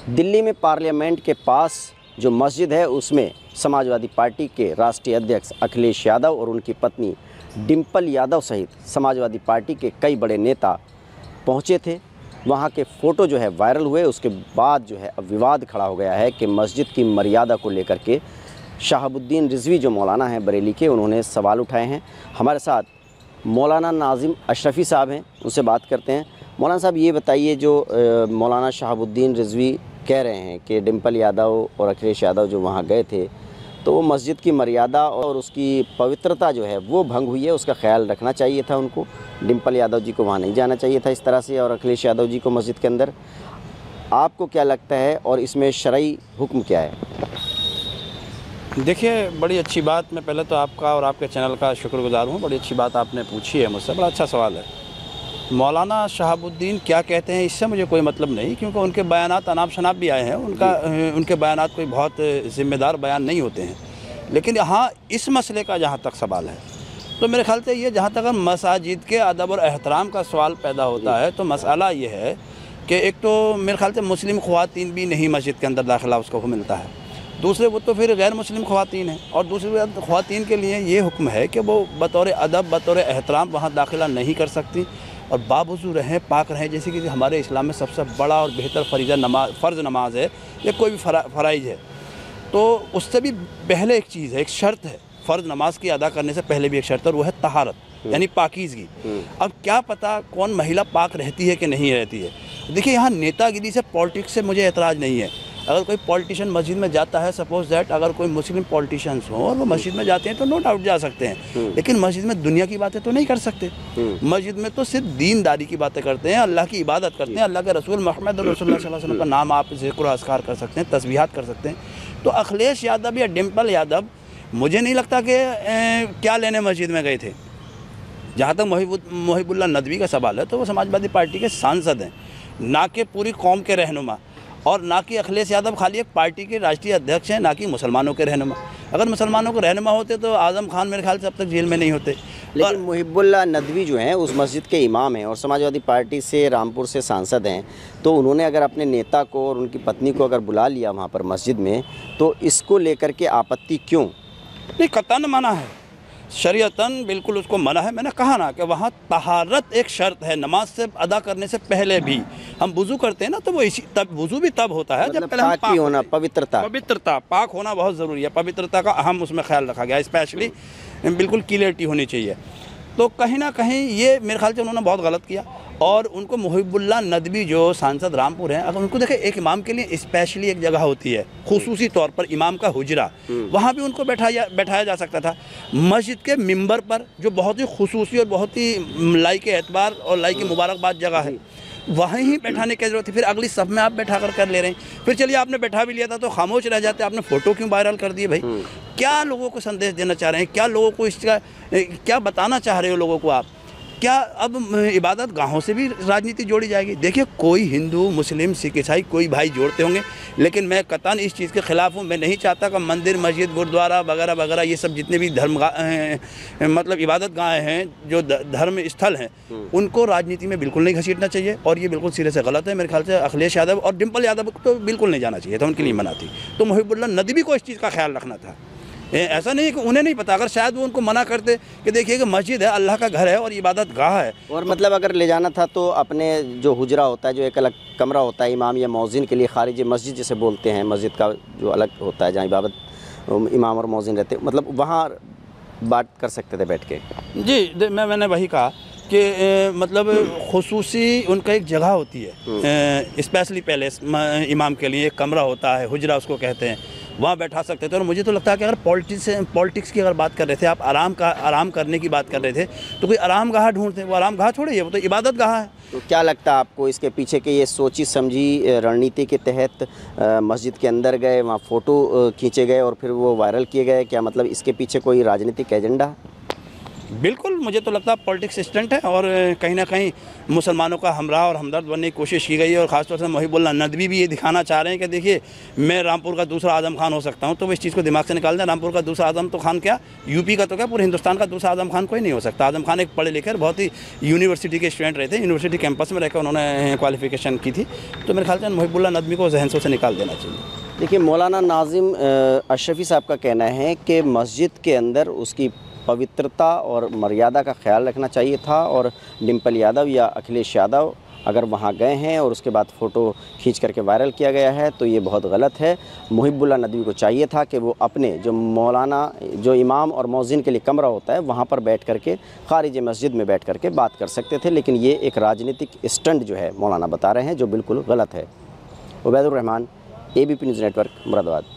दिल्ली में पार्लियामेंट के पास जो मस्जिद है उसमें समाजवादी पार्टी के राष्ट्रीय अध्यक्ष अखिलेश यादव और उनकी पत्नी डिंपल यादव सहित समाजवादी पार्टी के कई बड़े नेता पहुंचे थे। वहां के फ़ोटो जो है वायरल हुए। उसके बाद जो है अब विवाद खड़ा हो गया है कि मस्जिद की मर्यादा को लेकर के शहाबुद्दीन रिजवी जो मौलाना हैं बरेली के, उन्होंने सवाल उठाए हैं। हमारे साथ मौलाना नाजिम अशरफ़ी साहब हैं, उनसे बात करते हैं। मौलाना साहब ये बताइए, जो मौलाना शहाबुद्दीन रिजवी कह रहे हैं कि डिंपल यादव और अखिलेश यादव जो वहाँ गए थे तो वो मस्जिद की मर्यादा और उसकी पवित्रता जो है वो भंग हुई है, उसका ख्याल रखना चाहिए था उनको। डिंपल यादव जी को वहाँ नहीं जाना चाहिए था इस तरह से, और अखिलेश यादव जी को मस्जिद के अंदर। आपको क्या लगता है और इसमें शरई हुक्म क्या है? देखिए, बड़ी अच्छी बात, मैं पहले तो आपका और आपके चैनल का शुक्रगुजार हूँ। बड़ी अच्छी बात आपने पूछी है मुझसे, बड़ा अच्छा सवाल है। मौलाना शहाबुद्दीन क्या कहते हैं इससे मुझे कोई मतलब नहीं, क्योंकि उनके बयानात अनाप शनाप भी आए हैं। उनके बयानात कोई बहुत ज़िम्मेदार बयान नहीं होते हैं। लेकिन हाँ, इस मसले का जहाँ तक सवाल है तो मेरे ख्याल से ये, जहाँ तक मसाजिद के अदब और एहतराम का सवाल पैदा होता है तो मसला ये है कि एक तो मेरे ख्याल से मुस्लिम ख़वातीन भी नहीं मस्जिद के अंदर दाखिला उसको मिलता है। दूसरे वो तो फिर गैर मुस्लिम ख़वातीन हैं, और दूसरी ख़वातीन के लिए ये हुक्म है कि वो बतौर अदब बतौर एहतराम वहाँ दाखिला नहीं कर सकती और बावजू रहें, पाक रहें। जैसे कि हमारे इस्लाम में सबसे बड़ा और बेहतर फ़र्ज़ नमाज है या कोई भी फ़राइज़ है, तो उससे भी पहले एक चीज़ है, एक शर्त है। फ़र्ज़ नमाज की अदा करने से पहले भी एक शर्त है, और वो है तहारत, यानी पाकीज़गी। अब क्या पता कौन महिला पाक रहती है कि नहीं रहती है। देखिए, यहाँ नेतागिरी से, पॉलिटिक्स से मुझे एतराज़ नहीं है। अगर कोई पॉलिटिशियन मस्जिद में जाता है, सपोज़ दैट अगर कोई मुस्लिम पॉलिटिशियंस हों और वो मस्जिद में जाते हैं तो नो डाउट जा सकते हैं, लेकिन मस्जिद में दुनिया की बातें तो नहीं कर सकते। मस्जिद में तो सिर्फ दीनदारी की बातें करते हैं, अल्लाह की इबादत करते हैं, अल्लाह के रसूल मोहम्मद रसूलुल्लाह सल्लल्लाहु अलैहि वसल्लम का नाम आप ज़िक्र अस्कार कर सकते हैं, तस्बीहात कर सकते हैं। तो अखिलेश यादव या डिंपल यादव मुझे नहीं लगता कि क्या लेने मस्जिद में गए थे। जहाँ तक मोहिबुल्लाह नदवी का सवाल है तो वो समाजवादी पार्टी के सांसद हैं, ना कि पूरी कौम के रहनुमा, और ना कि अखिलेश यादव खाली एक पार्टी के राष्ट्रीय अध्यक्ष हैं, ना कि मुसलमानों के रहनुमा। अगर मुसलमानों के रहनुमा होते तो आज़म खान मेरे ख्याल से अब तक जेल में नहीं होते। लेकिन मोहिबुल्लाह नदवी जो हैं उस मस्जिद के इमाम हैं और समाजवादी पार्टी से रामपुर से सांसद हैं, तो उन्होंने अगर अपने नेता को और उनकी पत्नी को अगर बुला लिया वहाँ पर मस्जिद में, तो इसको लेकर के आपत्ति क्यों? नहीं, कतन मना है, शरीयतन बिल्कुल उसको मना है। मैंने कहा ना कि वहाँ तहारत एक शर्त है। नमाज से अदा करने से पहले भी हम वुज़ू करते हैं ना, तो वो इसी तब वुज़ू भी तब होता है मतलब जब पहले हम पाक होना, पवित्रता पाक होना बहुत ज़रूरी है। पवित्रता का अहम उसमें ख्याल रखा गया, स्पेशली बिल्कुल क्लियरिटी होनी चाहिए। तो कहीं ना कहीं ये मेरे ख्याल से उन्होंने बहुत गलत किया। और उनको मोहिबुल्लाह नदवी जो सांसद रामपुर हैं, अगर उनको देखें, एक इमाम के लिए स्पेशली एक जगह होती है, खुसूसी तौर पर इमाम का हुजरा, वहाँ भी उनको बैठाया जा सकता था। मस्जिद के मिंबर पर जो बहुत ही खुसूसी और बहुत ही लाइक एतबार और लाइक मुबारकबाद जगह है, वहीं ही बैठाने की ज़रूरत थी। फिर अगली सब में आप बैठा कर ले रहे हैं। फिर चलिए, आपने बैठा भी लिया था तो खामोश रह जाते, आपने फ़ोटो क्यों वायरल कर दिए भाई? क्या लोगों को संदेश देना चाह रहे हैं? क्या लोगों को इसका क्या बताना चाह रहे हो लोगों को आप? क्या अब इबादत गाहों से भी राजनीति जोड़ी जाएगी? देखिए, कोई हिंदू, मुस्लिम, सिख, ईसाई कोई भाई जोड़ते होंगे, लेकिन मैं कतन इस चीज़ के ख़िलाफ़ हूँ। मैं नहीं चाहता कि मंदिर, मस्जिद, गुरुद्वारा वगैरह वगैरह ये सब जितने भी मतलब इबादत गाहें हैं, जो धर्म स्थल हैं, उनको राजनीति में बिल्कुल नहीं घसीटना चाहिए, और ये बिल्कुल सिरे से गलत है। मेरे ख्याल से अखिलेश यादव और डिंपल यादव को तो बिल्कुल नहीं जाना चाहिए था, उनके लिए मना थी। तो मोहिबुल्लाह नदवी को इस चीज़ का ख्याल रखना था। ऐसा नहीं कि उन्हें नहीं पता, अगर शायद वो उनको मना करते कि देखिए कि मस्जिद है, अल्लाह का घर है और इबादत गाह है, और मतलब अगर ले जाना था तो अपने जो हुजरा होता है, जो एक अलग कमरा होता है इमाम या मौज़िन के लिए, खारिज मस्जिद जिसे बोलते हैं, मस्जिद का जो अलग होता है जहाँ इबादत इमाम और मौज़िन रहते, मतलब वहाँ बात कर सकते थे बैठ के। जी, मैंने वही कहा कि मतलब खुसूसी उनका एक जगह होती है, स्पेशली पहले इमाम के लिए एक कमरा होता है, हुजरा उसको कहते हैं, वहाँ बैठा सकते थे। और मुझे तो लगता है कि अगर पॉलिटिक्स की अगर बात कर रहे थे आप, आराम करने की बात कर रहे थे, तो कोई आराम गाह ढूंढते। वो आराम गाह छोड़िए, वो तो इबादत गाह है। तो क्या लगता है आपको इसके पीछे के ये सोची समझी रणनीति के तहत मस्जिद के अंदर गए, वहाँ फ़ोटो खींचे गए और फिर वो वायरल किए गए? क्या मतलब इसके पीछे कोई राजनीतिक एजेंडा? बिल्कुल, मुझे तो लगता है पॉलिटिक्स स्टंट है और कहीं ना कहीं मुसलमानों का हमराह और हमदर्द बनने की कोशिश की गई है। और ख़ासतौर से मुहिबुल्लाह नदवी भी ये दिखाना चाह रहे हैं कि देखिए मैं रामपुर का दूसरा आज़म खान हो सकता हूँ। तो वो इस चीज़ को दिमाग से निकाल दें, रामपुर का दूसरा आज़म तो खान क्या, यूपी का तो क्या, पूरे हिंदुस्तान का दूसरा आज़म खान कोई नहीं हो सकता। आज़म खान एक पढ़े लिखे बहुत ही यूनिवर्सिटी के स्टूडेंट रहे थे, यूनिवर्सिटी कैंपस में रहकर उन्होंने क्वालिफिकेशन की थी। तो मेरे ख्याल से मुहिबुल्लाह नदवी को जहन से निकाल देना चाहिए। देखिए, मौलाना नाजिम अशरफी साहब का कहना है कि मस्जिद के अंदर उसकी पवित्रता और मर्यादा का ख्याल रखना चाहिए था, और डिम्पल यादव या अखिलेश यादव अगर वहाँ गए हैं और उसके बाद फ़ोटो खींच करके वायरल किया गया है तो ये बहुत गलत है। मुहिबुल्लाह नदवी को चाहिए था कि वो अपने जो इमाम और मौज़िन के लिए कमरा होता है वहाँ पर बैठ करके खारिज मस्जिद में बैठ करके बात कर सकते थे, लेकिन ये एक राजनीतिक स्टंट जो है मौलाना बता रहे हैं, जो बिल्कुल गलत है। Ubaidur Rahman, ABP news network, Moradabad.